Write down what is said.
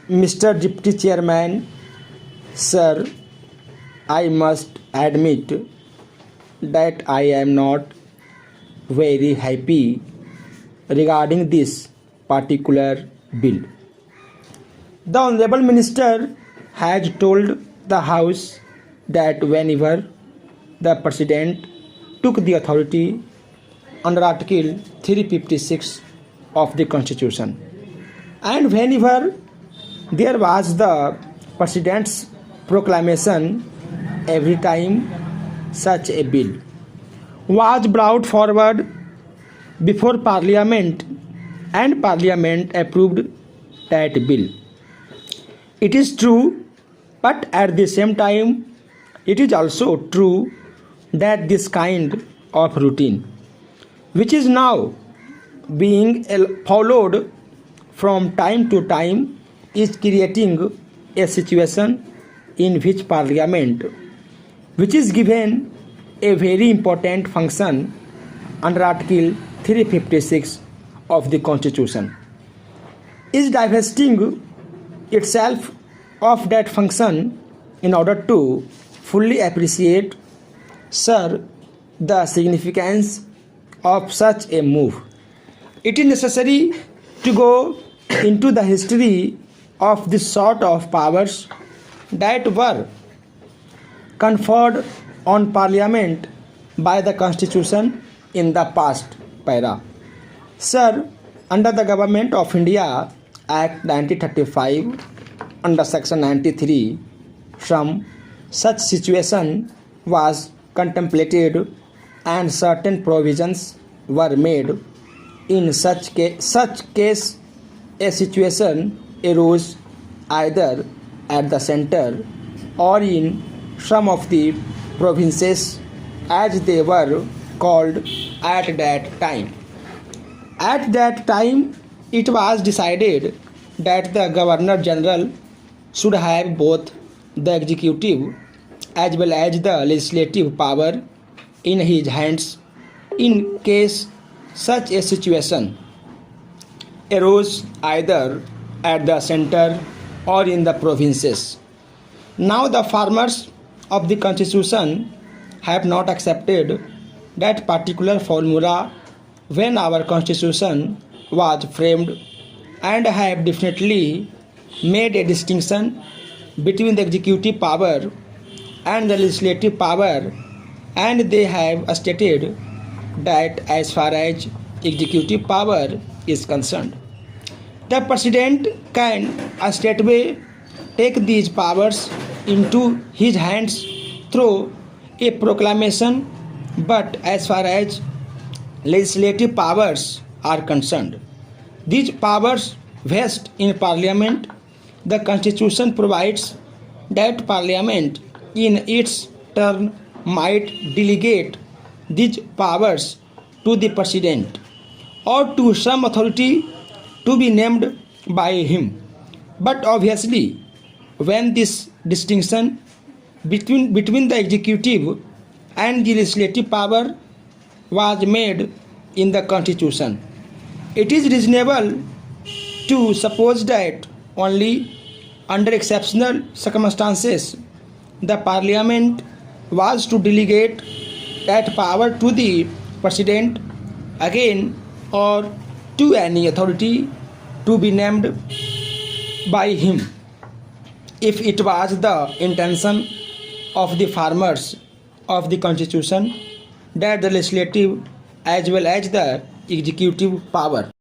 Mr. Deputy Chairman, sir, I must admit that I am not very happy regarding this particular bill. The Honorable Minister has told the House that whenever the President took the authority under Article 356 of the Constitution, and whenever there was the President's proclamation, every time such a bill was brought forward before Parliament and Parliament approved that bill. It is true, but at the same time, it is also true that this kind of routine, which is now being followed from time to time, is creating a situation in which Parliament, which is given a very important function under Article 356 of the Constitution, is divesting itself of that function in order to fully appreciate, sir, the significance of such a move. It is necessary to go into the history of this sort of powers that were conferred on Parliament by the Constitution in the past para. Sir, under the Government of India Act 1935, under Section 93, some such situation was contemplated and certain provisions were made. In such case, a situation arose either at the center or in some of the provinces, as they were called at that time. At that time, it was decided that the Governor General should have both the executive as well as the legislative power in his hands in case such a situation arose either at the center or in the provinces. Now the farmers of the Constitution have not accepted that particular formula when our Constitution was framed, and have definitely made a distinction between the executive power and the legislative power, and they have stated that as far as executive power is concerned, the President can straightway take these powers into his hands through a proclamation, but as far as legislative powers are concerned, these powers vest in Parliament. The Constitution provides that Parliament in its turn might delegate these powers to the President or to some authority to be named by him. But obviously, when this distinction between the executive and the legislative power was made in the Constitution, it is reasonable to suppose that only under exceptional circumstances the Parliament was to delegate that power to the President again, or to any authority to be named by him, if it was the intention of the farmers of the Constitution that the legislative as well as the executive power